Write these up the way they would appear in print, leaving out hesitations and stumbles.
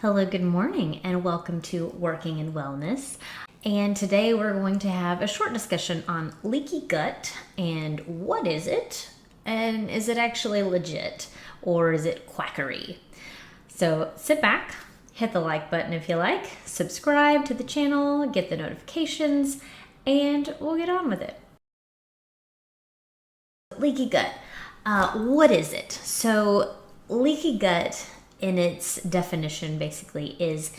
Hello, good morning, and welcome to Working in Wellness. And today we're going to have a short discussion on leaky gut and what is it, and is it actually legit, or is it quackery? So sit back, hit the like button if you like, subscribe to the channel, get the notifications, and we'll get on with it. Leaky gut. What is it? So leaky gut, in its definition, basically is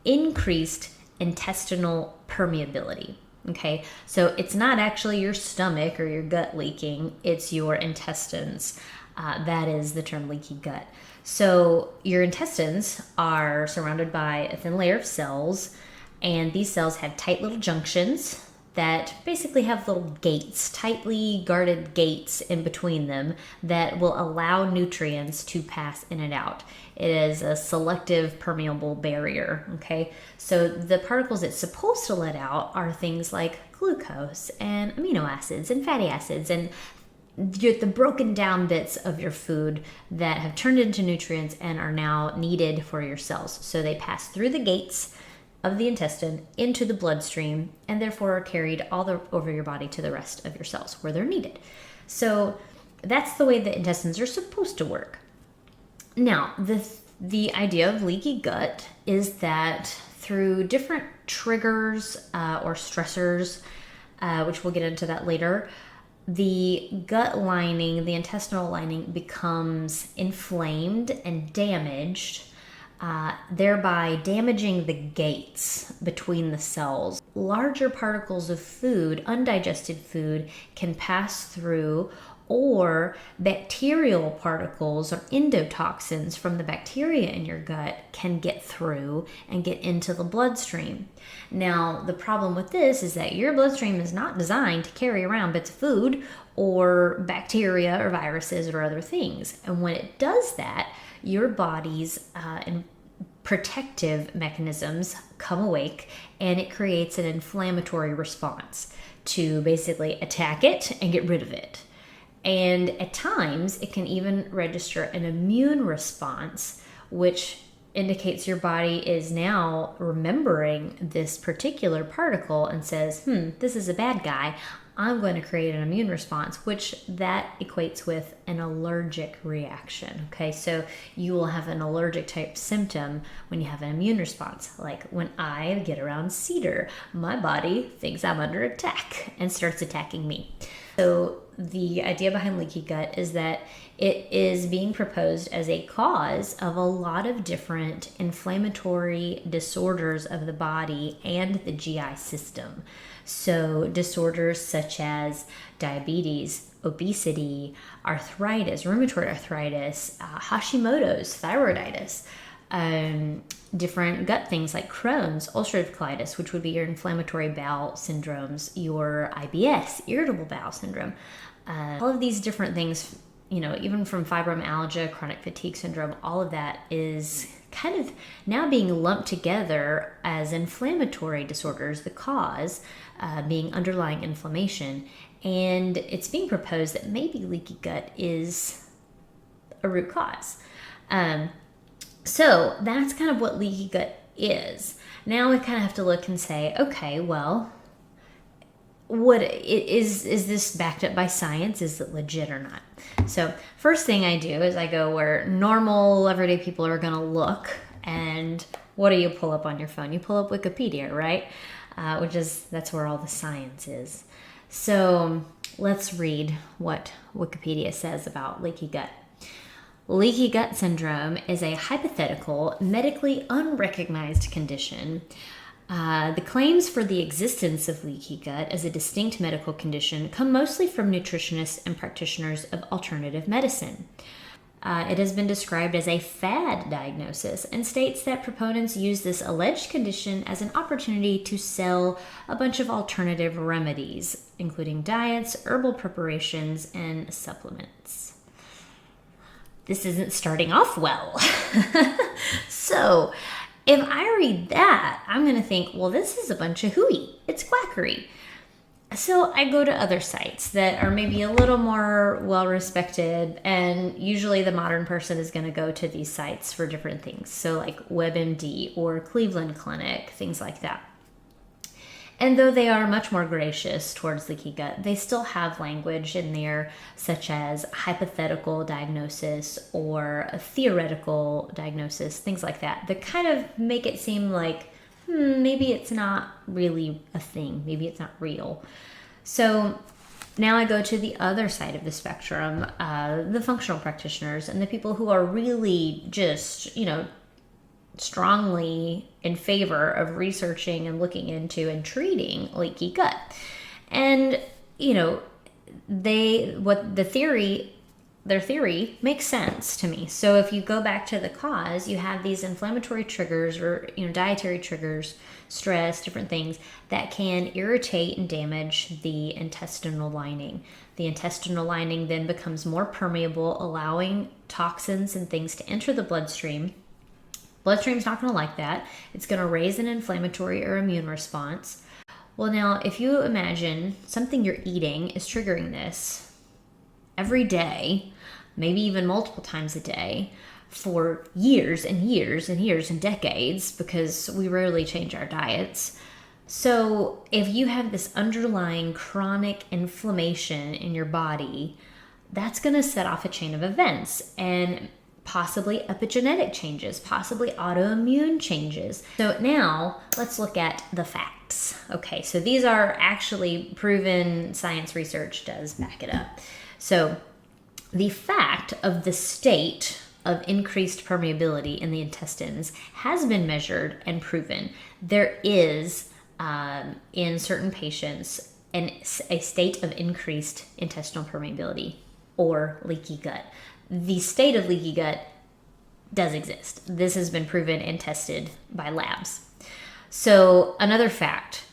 increased intestinal permeability. Okay, so it's not actually your stomach or your gut leaking, it's your intestines. That is the term leaky gut. So your intestines are surrounded by a thin layer of cells, and these cells have tight little junctions that basically have little gates, tightly guarded gates in between them that will allow nutrients to pass in and out. It is a selective permeable barrier, okay? So the particles it's supposed to let out are things like glucose and amino acids and fatty acids and the broken down bits of your food that have turned into nutrients and are now needed for your cells. So they pass through the gates of the intestine into the bloodstream and therefore are carried over your body to the rest of your cells where they're needed. So that's the way the intestines are supposed to work. Now, the idea of leaky gut is that through different triggers or stressors, which we'll get into that later, the gut lining, the intestinal lining becomes inflamed and damaged, thereby damaging the gates between the cells. Larger particles of food, undigested food, can pass through, or bacterial particles or endotoxins from the bacteria in your gut can get through and get into the bloodstream. Now, the problem with this is that your bloodstream is not designed to carry around bits of food or bacteria or viruses or other things. And when it does that, your body's protective mechanisms come awake, and it creates an inflammatory response to basically attack it and get rid of it. And at times, it can even register an immune response, which indicates your body is now remembering this particular particle and says, this is a bad guy. I'm going to create an immune response, which that equates with an allergic reaction. Okay, so you will have an allergic type symptom when you have an immune response. Like when I get around cedar, my body thinks I'm under attack and starts attacking me. So the idea behind leaky gut is that it is being proposed as a cause of a lot of different inflammatory disorders of the body and the GI system. So disorders such as diabetes, obesity, arthritis, rheumatoid arthritis, Hashimoto's, thyroiditis, different gut things like Crohn's, ulcerative colitis, which would be your inflammatory bowel syndromes, your IBS, irritable bowel syndrome, all of these different things, even from fibromyalgia, chronic fatigue syndrome, all of that is kind of now being lumped together as inflammatory disorders, the cause being underlying inflammation. And it's being proposed that maybe leaky gut is a root cause. So that's kind of what leaky gut is. Now we kind of have to look and say, okay, well, what is this backed up by science? Is it legit or not? So first thing I do is I go where normal everyday people are going to look, and what do you pull up on your phone? You pull up Wikipedia, right? That's where all the science is. So let's read what Wikipedia says about leaky gut. Leaky gut syndrome is a hypothetical, medically unrecognized condition. The claims for the existence of leaky gut as a distinct medical condition come mostly from nutritionists and practitioners of alternative medicine. It has been described as a fad diagnosis and states that proponents use this alleged condition as an opportunity to sell a bunch of alternative remedies, including diets, herbal preparations, and supplements. This isn't starting off well. So, if I read that, I'm going to think, well, this is a bunch of hooey. It's quackery. So I go to other sites that are maybe a little more well respected, and usually the modern person is going to go to these sites for different things. So like WebMD or Cleveland Clinic, things like that. And though they are much more gracious towards leaky gut, they still have language in there such as hypothetical diagnosis or a theoretical diagnosis, things like that, that kind of make it seem like maybe it's not really a thing, maybe it's not real. So now I go to the other side of the spectrum, the functional practitioners and the people who are really just, strongly in favor of researching and looking into and treating leaky gut. And, their theory makes sense to me. So if you go back to the cause, you have these inflammatory triggers or dietary triggers, stress, different things that can irritate and damage the intestinal lining. The intestinal lining then becomes more permeable, allowing toxins and things to enter the bloodstream. Bloodstream's not going to like that. It's going to raise an inflammatory or immune response. Well, now, if you imagine something you're eating is triggering this every day, maybe even multiple times a day, for years and years and years and decades, because we rarely change our diets. So if you have this underlying chronic inflammation in your body, that's going to set off a chain of events and possibly epigenetic changes, possibly autoimmune changes. So now let's look at the facts. Okay, so these are actually proven, science research does back it up. So the fact of the state of increased permeability in the intestines has been measured and proven. There is, in certain patients, a state of increased intestinal permeability or leaky gut. The state of leaky gut does exist. This has been proven and tested by labs. So another fact,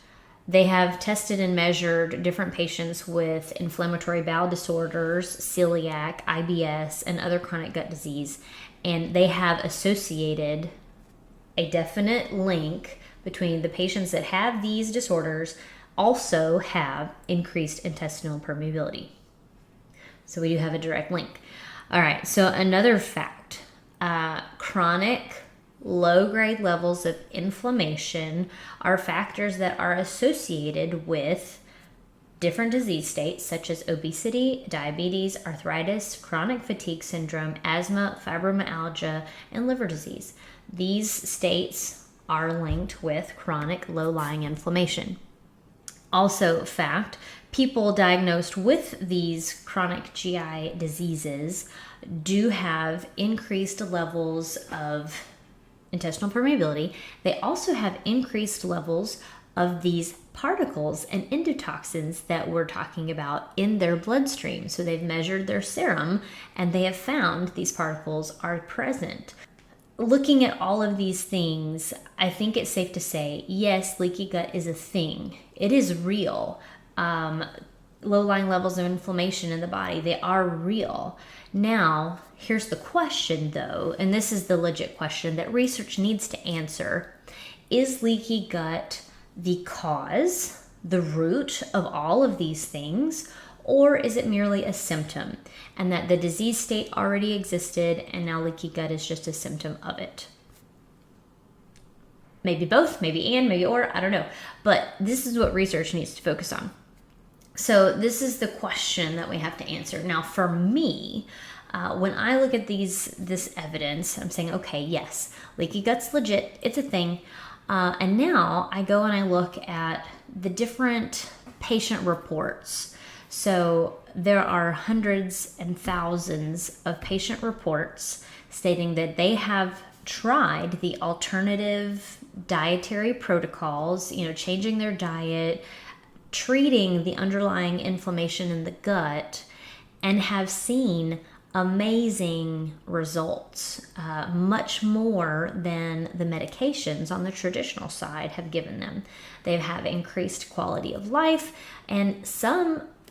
they have tested and measured different patients with inflammatory bowel disorders, celiac, IBS, and other chronic gut disease, and they have associated a definite link between the patients that have these disorders also have increased intestinal permeability. So we do have a direct link. All right, so another fact, chronic low-grade levels of inflammation are factors that are associated with different disease states such as obesity, diabetes, arthritis, chronic fatigue syndrome, asthma, fibromyalgia, and liver disease. These states are linked with chronic low-lying inflammation. Also, fact, people diagnosed with these chronic GI diseases do have increased levels of intestinal permeability. They also have increased levels of these particles and endotoxins that we're talking about in their bloodstream. So they've measured their serum and they have found these particles are present. Looking at all of these things, I think it's safe to say, yes, leaky gut is a thing. It is real. Low-lying levels of inflammation in the body, they are real. Now, here's the question though, and this is the legit question that research needs to answer. Is leaky gut the cause, the root of all of these things, or is it merely a symptom and that the disease state already existed and now leaky gut is just a symptom of it? Maybe both, maybe and, maybe or, I don't know. But this is what research needs to focus on. So this is the question that we have to answer. Now, for me, when I look at this evidence, I'm saying, okay, yes, leaky gut's legit. It's a thing. And now I go and I look at the different patient reports. So there are hundreds and thousands of patient reports stating that they have tried the alternative dietary protocols, changing their diet, treating the underlying inflammation in the gut, and have seen amazing results, much more than the medications on the traditional side have given them. They have increased quality of life, and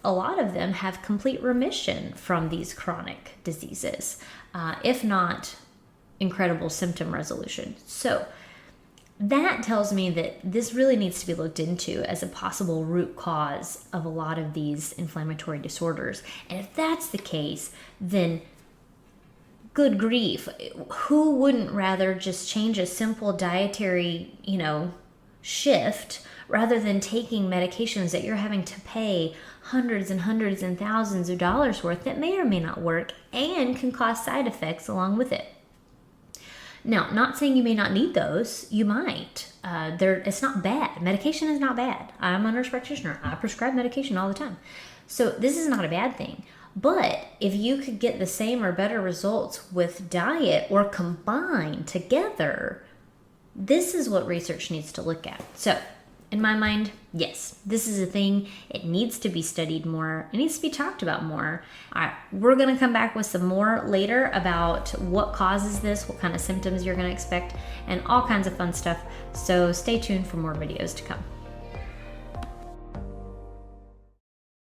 a lot of them have complete remission from these chronic diseases, if not incredible symptom resolution. So That tells me that this really needs to be looked into as a possible root cause of a lot of these inflammatory disorders. And if that's the case, then good grief, who wouldn't rather just change a simple dietary, shift rather than taking medications that you're having to pay hundreds and hundreds and thousands of dollars worth that may or may not work and can cause side effects along with it. Now, not saying you may not need those, you might. It's not bad. Medication is not bad. I'm a nurse practitioner. I prescribe medication all the time. So this is not a bad thing. But if you could get the same or better results with diet or combined together, this is what research needs to look at. So in my mind, yes, this is a thing. It needs to be studied more. It needs to be talked about more. All right, we're going to come back with some more later about what causes this, what kind of symptoms you're going to expect, and all kinds of fun stuff. So stay tuned for more videos to come.